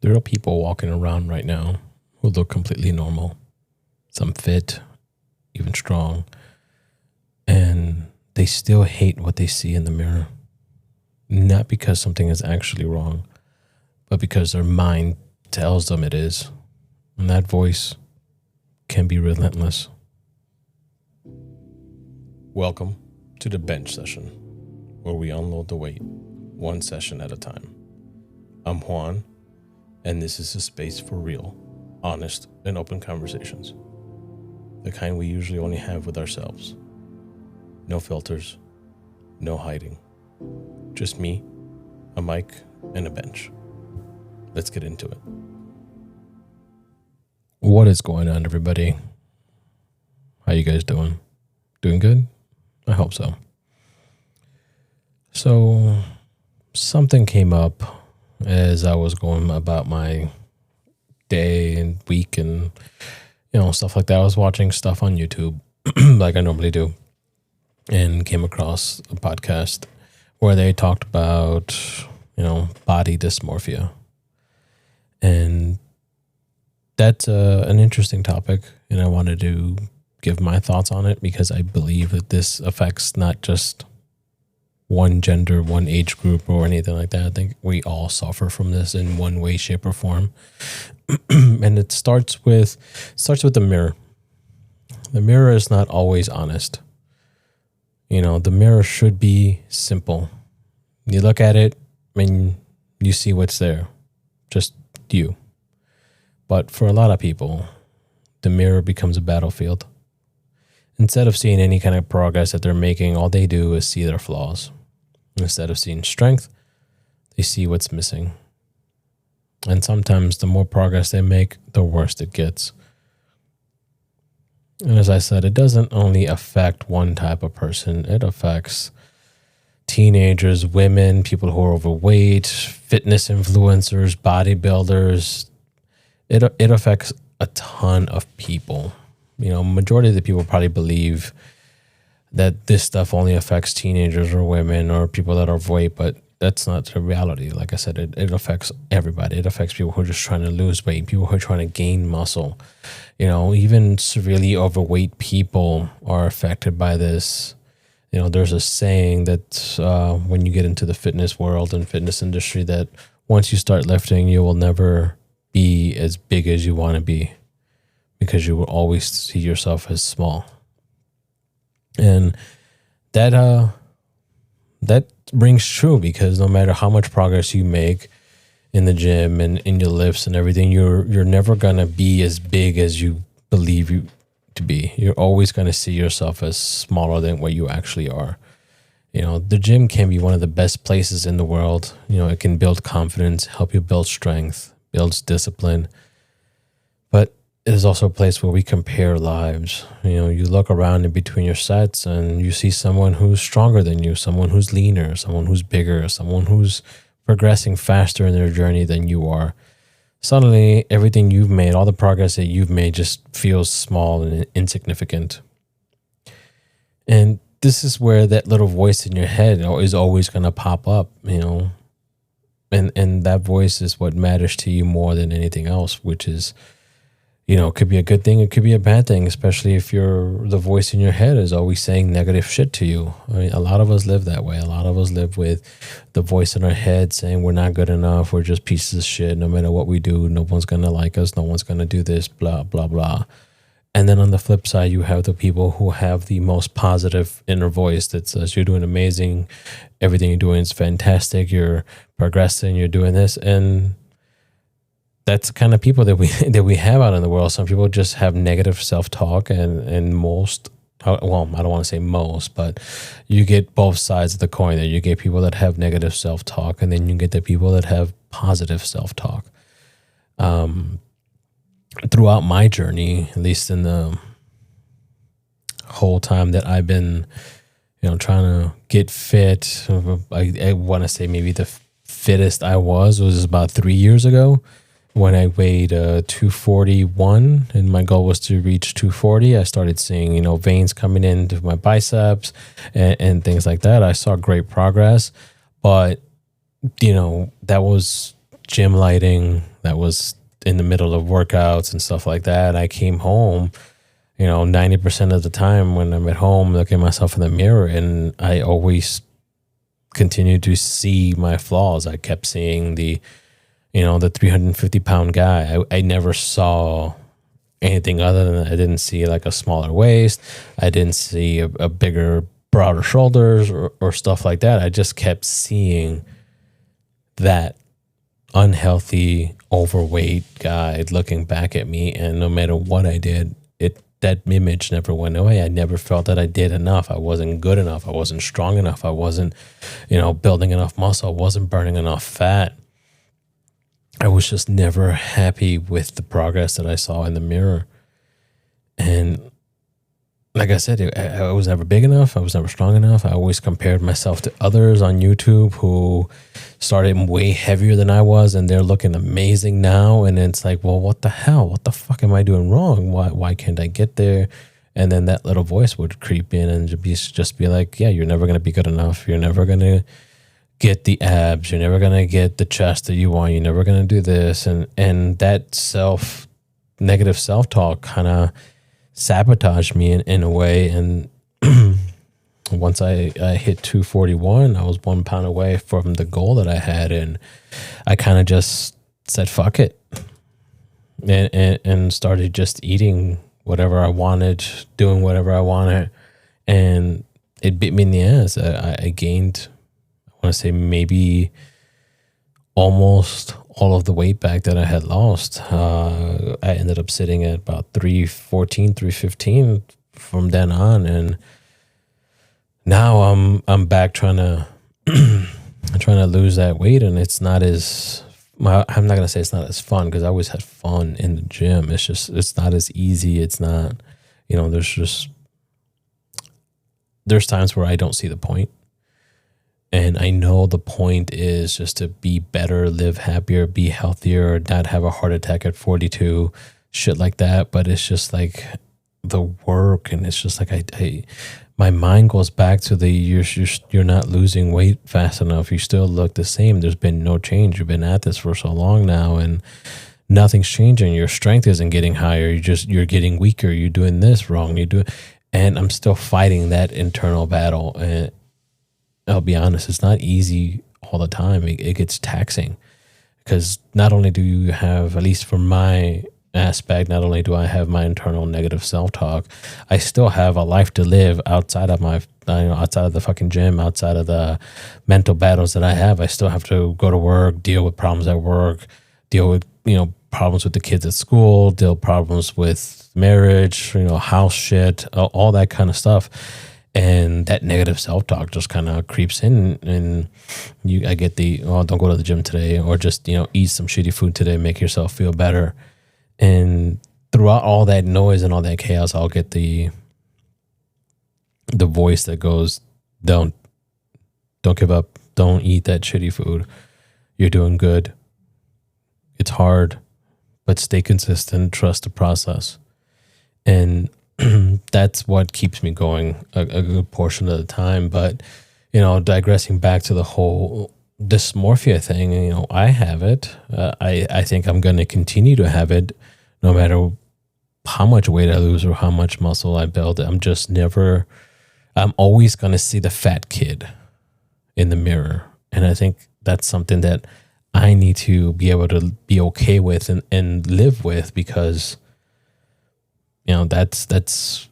There are people walking around right now who look completely normal. Some fit, even strong. And they still hate what they see in the mirror. Not because something is actually wrong, but because their mind tells them it is. And that voice can be relentless. Welcome to the bench session, where we unload the weight, one session at a time. I'm Juan, and this is a space for real, honest, and open conversations. The kind we usually only have with ourselves. No filters, no hiding. Just me, a mic, and a bench. Let's get into it. What is going on, everybody? How you guys doing? Doing good? I hope so. So, something came up as I was going about my day and week and, stuff like that. I was watching stuff on YouTube like I normally do and came across a podcast where they talked about, body dysmorphia. And that's an interesting topic, and I wanted to give my thoughts on it because I believe that this affects not just one gender, one age group, or anything like that. I think we all suffer from this in one way, shape, or form. And it starts with the mirror. The mirror is not always honest. The mirror should be simple. You look at it and you see what's there. Just you. But for a lot of people, the mirror becomes a battlefield. Instead of seeing any kind of progress that they're making, all they do is see their flaws. Instead of seeing strength, they see what's missing. And sometimes the more progress they make, the worse it gets. And as I said, it doesn't only affect one type of person. It affects teenagers, women, people who are overweight, fitness influencers, bodybuilders. It affects a ton of people. Majority of the people probably believe that this stuff only affects teenagers or women or people that are overweight, but that's not the reality. Like I said, it affects everybody. It affects people who are just trying to lose weight, people who are trying to gain muscle. Even severely overweight people are affected by this. There's a saying that when you get into the fitness world and fitness industry, that once you start lifting, you will never be as big as you want to be because you will always see yourself as small. And that rings true because no matter how much progress you make in the gym and in your lifts and everything, you're never going to be as big as you believe you to be. You're always going to see yourself as smaller than what you actually are. The gym can be one of the best places in the world. It can build confidence, help you build strength, builds discipline. But it is also a place where we compare lives. You look around in between your sets and you see someone who's stronger than you, someone who's leaner, someone who's bigger, someone who's progressing faster in their journey than you are. Suddenly, everything you've made, all the progress that you've made just feels small and insignificant. And this is where that little voice in your head is always going to pop up, And that voice is what matters to you more than anything else, which is, it could be a good thing, it could be a bad thing, especially if the voice in your head is always saying negative shit to you. A lot of us live that way. A lot of us live with the voice in our head saying we're not good enough, we're just pieces of shit, no matter what we do, no one's going to like us, no one's going to do this, blah, blah, blah. And then on the flip side, you have the people who have the most positive inner voice that says you're doing amazing, everything you're doing is fantastic, you're progressing, you're doing this, and that's the kind of people that we have out in the world. Some people just have negative self-talk, and most, well, I don't want to say most, but you get both sides of the coin there. You get people that have negative self-talk, and then you get the people that have positive self-talk. Throughout my journey, at least in the whole time that I've been, trying to get fit, I want to say maybe the fittest I was about 3 years ago. When I weighed 241 and my goal was to reach 240, I started seeing, veins coming into my biceps and things like that. I saw great progress, but, that was gym lighting that was in the middle of workouts and stuff like that. I came home, 90% of the time when I'm at home looking at myself in the mirror, and I always continued to see my flaws. I kept seeing the 350-pound guy. I never saw anything other than that. I didn't see like a smaller waist. I didn't see a bigger, broader shoulders or stuff like that. I just kept seeing that unhealthy, overweight guy looking back at me, and no matter what I did, that image never went away. I never felt that I did enough. I wasn't good enough. I wasn't strong enough. I wasn't, building enough muscle. I wasn't burning enough fat. I was just never happy with the progress that I saw in the mirror. And like I said, I was never big enough. I was never strong enough. I always compared myself to others on YouTube who started way heavier than I was, and they're looking amazing now. And it's like, well, what the hell? What the fuck am I doing wrong? Why can't I get there? And then that little voice would creep in and just be like, yeah, you're never going to be good enough. You're never going to get the abs. You're never going to get the chest that you want. You're never going to do this. And that negative self-talk kind of sabotaged me in a way. And once I hit 241, I was 1 pound away from the goal that I had, and I kind of just said fuck it, and started just eating whatever I wanted, doing whatever I wanted, and it bit me in the ass. I gained, I want to say, maybe almost all of the weight back that I had lost. I ended up sitting at about 314, 315 from then on, and now I'm back trying to lose that weight, and it's not as, I'm not gonna say it's not as fun, because I always had fun in the gym. It's not as easy. It's not, there's times where I don't see the point. And I know the point is just to be better, live happier, be healthier, not have a heart attack at 42, shit like that. But it's just like the work, and it's just like my mind goes back to you're not losing weight fast enough. You still look the same. There's been no change. You've been at this for so long now, and nothing's changing. Your strength isn't getting higher. You're getting weaker. You're doing this wrong. And I'm still fighting that internal battle. And I'll be honest, it's not easy all the time. It gets taxing, because not only do you have, at least for my aspect, not only do I have my internal negative self-talk, I still have a life to live outside of outside of the fucking gym, outside of the mental battles that I have. I still have to go to work, deal with problems at work, deal with, problems with the kids at school, deal with problems with marriage, house shit, all that kind of stuff. And that negative self-talk just kind of creeps in, and I get don't go to the gym today, or just, eat some shitty food today, make yourself feel better. And throughout all that noise and all that chaos, I'll get the voice that goes, don't give up. Don't eat that shitty food. You're doing good. It's hard, but stay consistent. Trust the process. And that's what keeps me going a good portion of the time. But, digressing back to the whole dysmorphia thing, I have it. I think I'm going to continue to have it no matter how much weight I lose or how much muscle I build. I'm always going to see the fat kid in the mirror. And I think that's something that I need to be able to be okay with and live with, because that's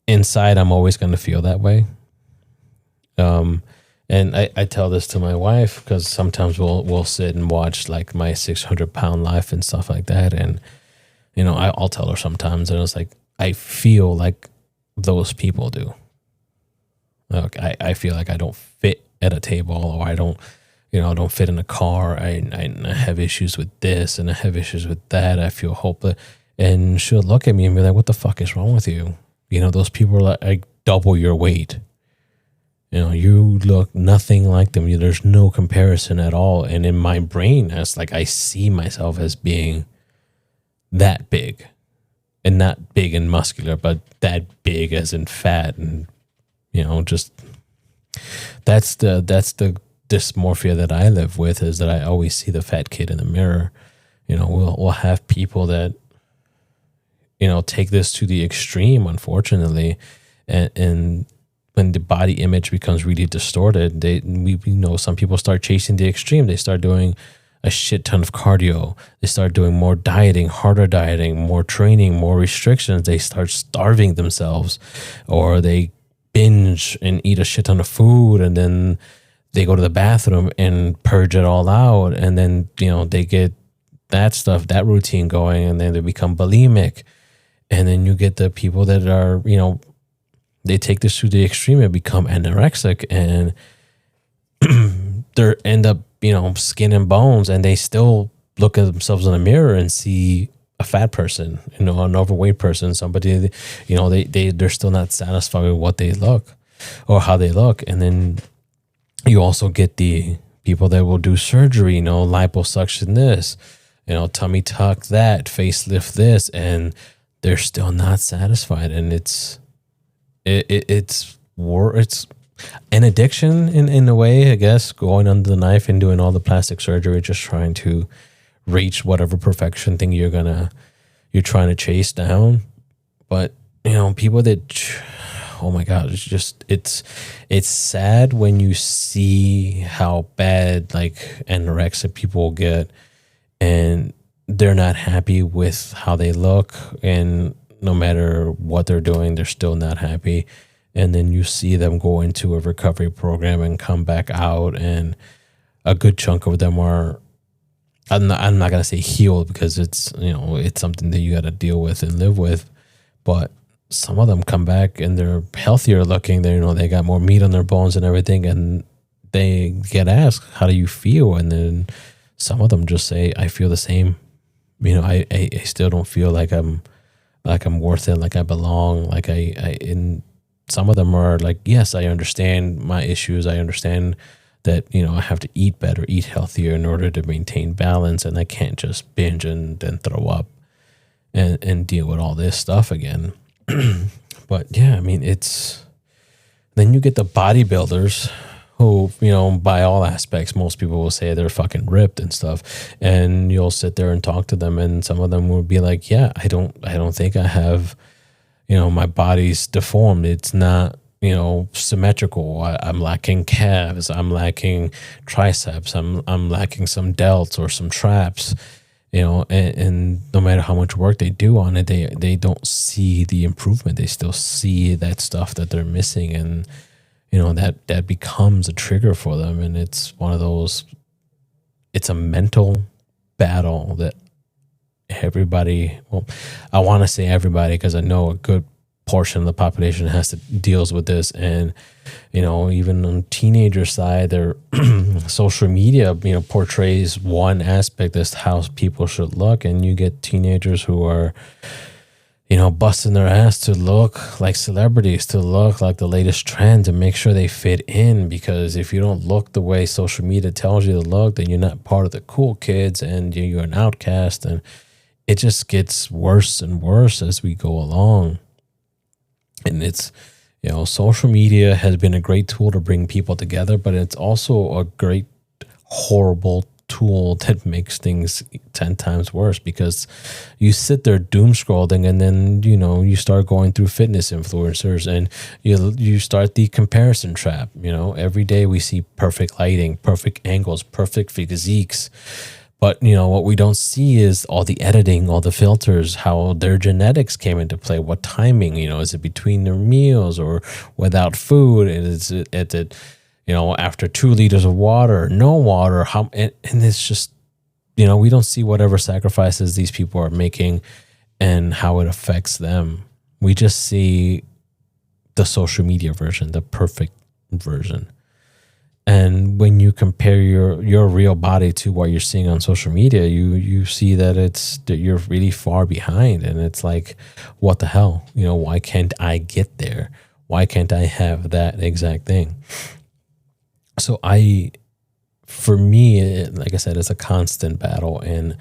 inside. I'm always going to feel that way. And I tell this to my wife, because sometimes we'll sit and watch like my 600-pound life and stuff like that. And, I'll tell her sometimes, and it's like, I feel like those people do. Like, I feel like I don't fit at a table, or I don't fit in a car. I have issues with this, and I have issues with that. I feel hopeless. And she'll look at me and be like, what the fuck is wrong with you? Those people are like double your weight. You look nothing like them. There's no comparison at all. And in my brain, it's like I see myself as being that big, and not big and muscular, but that big as in fat. And, just that's the dysmorphia that I live with is that I always see the fat kid in the mirror. We'll have people that, take this to the extreme, unfortunately. And when the body image becomes really distorted, we know some people start chasing the extreme. They start doing a shit ton of cardio. They start doing more dieting, harder dieting, more training, more restrictions. They start starving themselves, or they binge and eat a shit ton of food, and then they go to the bathroom and purge it all out. And then, they get that routine going, and then they become bulimic. And then you get the people that are, they take this to the extreme and become anorexic, and they end up, skin and bones, and they still look at themselves in the mirror and see a fat person, an overweight person, somebody, they're still not satisfied with what they look or how they look. And then you also get the people that will do surgery, liposuction this, tummy tuck that, facelift this, and they're still not satisfied. And it's an addiction in a way, I guess, going under the knife and doing all the plastic surgery, just trying to reach whatever perfection thing you're trying to chase down. But, people that, oh my God, it's sad when you see how bad like anorexic people get, and they're not happy with how they look, and no matter what they're doing, they're still not happy. And then you see them go into a recovery program and come back out, and a good chunk of them are, I'm not going to say healed, because it's something that you got to deal with and live with. But some of them come back and they're healthier looking. They got more meat on their bones and everything. And they get asked, how do you feel? And then some of them just say, I feel the same. I still don't feel like I'm worth it, like I belong, and some of them are like, yes, I understand my issues. I understand that, I have to eat better, eat healthier in order to maintain balance. And I can't just binge and then throw up and deal with all this stuff again. But yeah, then you get the bodybuilders who, by all aspects, most people will say they're fucking ripped and stuff. And you'll sit there and talk to them, and some of them will be like, yeah, I don't think I have, my body's deformed. It's not, symmetrical. I'm lacking calves. I'm lacking triceps. I'm lacking some delts or some traps, and no matter how much work they do on it, they don't see the improvement. They still see that stuff that they're missing. And, that becomes a trigger for them. And it's one of those, it's a mental battle that everybody, well, I want to say everybody, because I know a good portion of the population deals with this. And, even on teenager side, their social media, portrays one aspect as how people should look. And you get teenagers who are, busting their ass to look like celebrities, to look like the latest trend, to make sure they fit in. Because if you don't look the way social media tells you to look, then you're not part of the cool kids, and you're an outcast. And it just gets worse and worse as we go along. And it's, social media has been a great tool to bring people together, but it's also a great, horrible tool that makes things 10 times worse, because you sit there doom scrolling, and then, you start going through fitness influencers, and you start the comparison trap. Every day we see perfect lighting, perfect angles, perfect physiques. But, what we don't see is all the editing, all the filters, how their genetics came into play, what timing, is it between their meals or without food? Is it after 2 liters of water, no water? And it's just, we don't see whatever sacrifices these people are making and how it affects them. We just see the social media version, the perfect version. And when you compare your real body to what you're seeing on social media, you see that you're really far behind. And it's like, what the hell? Why can't I get there? Why can't I have that exact thing? So for me, like I said, it's a constant battle, and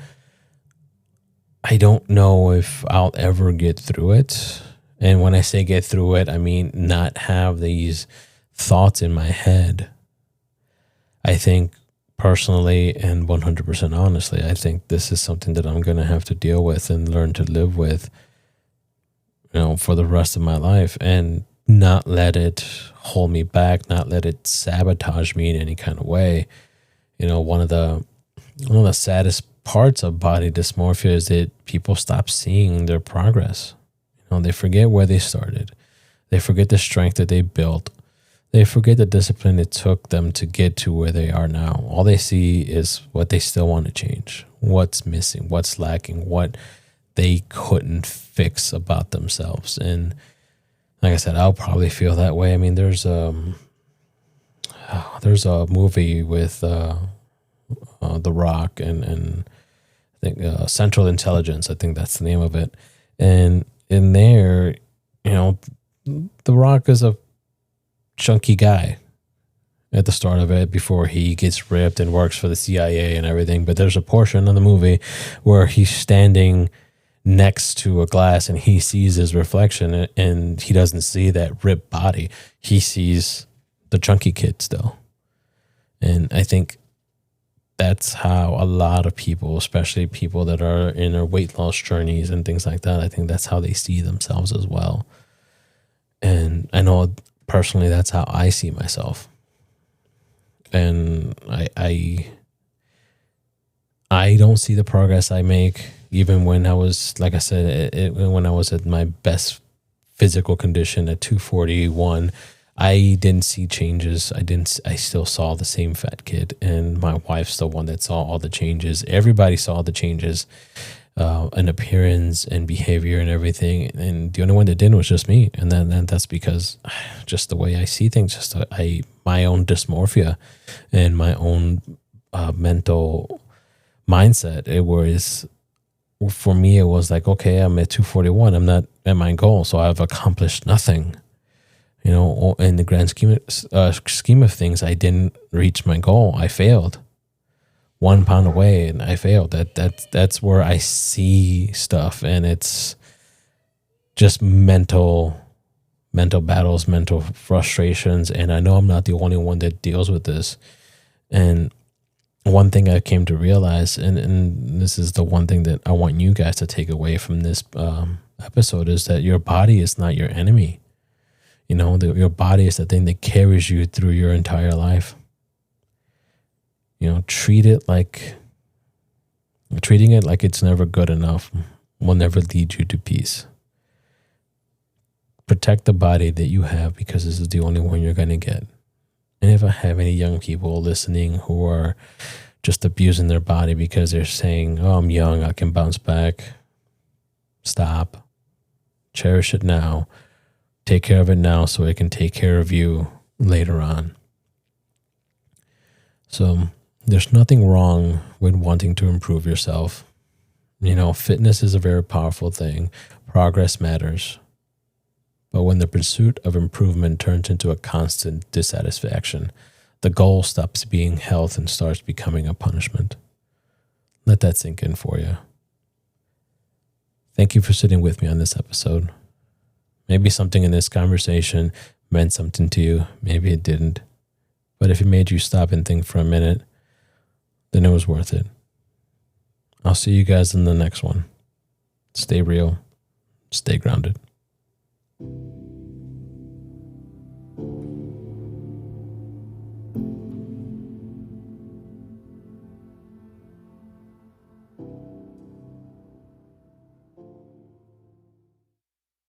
I don't know if I'll ever get through it. And when I say get through it, I mean not have these thoughts in my head I think personally and 100% honestly, I think this is something that I'm going to have to deal with and learn to live with, for the rest of my life, and not let it hold me back, not let it sabotage me in any kind of way. One of the saddest parts of body dysmorphia is that people stop seeing their progress. They forget where they started. They forget the strength that they built. They forget the discipline it took them to get to where they are now. All they see is what they still want to change, what's missing, what's lacking, what they couldn't fix about themselves. And like I said, I'll probably feel that way. I mean, there's a movie with The Rock and I think Central Intelligence. I think that's the name of it. And in there, The Rock is a chunky guy at the start of it before he gets ripped and works for the CIA and everything. But there's a portion of the movie where he's standing next to a glass and he sees his reflection, and he doesn't see that ripped body. He sees the chunky kid still. And I think that's how a lot of people, especially people that are in their weight loss journeys and things like that, I think that's how they see themselves as well. And I know personally that's how I see myself. And I don't see the progress I make, even when I was, like I said, when I was at my best physical condition at 241. I didn't see changes. I still saw the same fat kid, and my wife's the one that saw all the changes. Everybody saw the changes in appearance and behavior and everything. And the only one that didn't was just me. And then that's because just the way I see things, just my own dysmorphia and my own mental mindset. For me, it was like, okay, I'm at 241. I'm not at my goal. So I've accomplished nothing. In the grand scheme of things, I didn't reach my goal. I failed. 1 pound away, and I failed. That's where I see stuff, and it's just mental battles, mental frustrations. And I know I'm not the only one that deals with this. And one thing I came to realize, and this is the one thing that I want you guys to take away from this episode, is that your body is not your enemy. Your body is the thing that carries you through your entire life. Treating it like it's never good enough will never lead you to peace. Protect the body that you have, because this is the only one you're going to get. And if I have any young people listening who are just abusing their body because they're saying, oh, I'm young, I can bounce back. Stop. Cherish it now. Take care of it now so it can take care of you later on. So there's nothing wrong with wanting to improve yourself. Fitness is a very powerful thing. Progress matters. But when the pursuit of improvement turns into a constant dissatisfaction, the goal stops being health and starts becoming a punishment. Let that sink in for you. Thank you for sitting with me on this episode. Maybe something in this conversation meant something to you. Maybe it didn't. But if it made you stop and think for a minute, then it was worth it. I'll see you guys in the next one. Stay real. Stay grounded.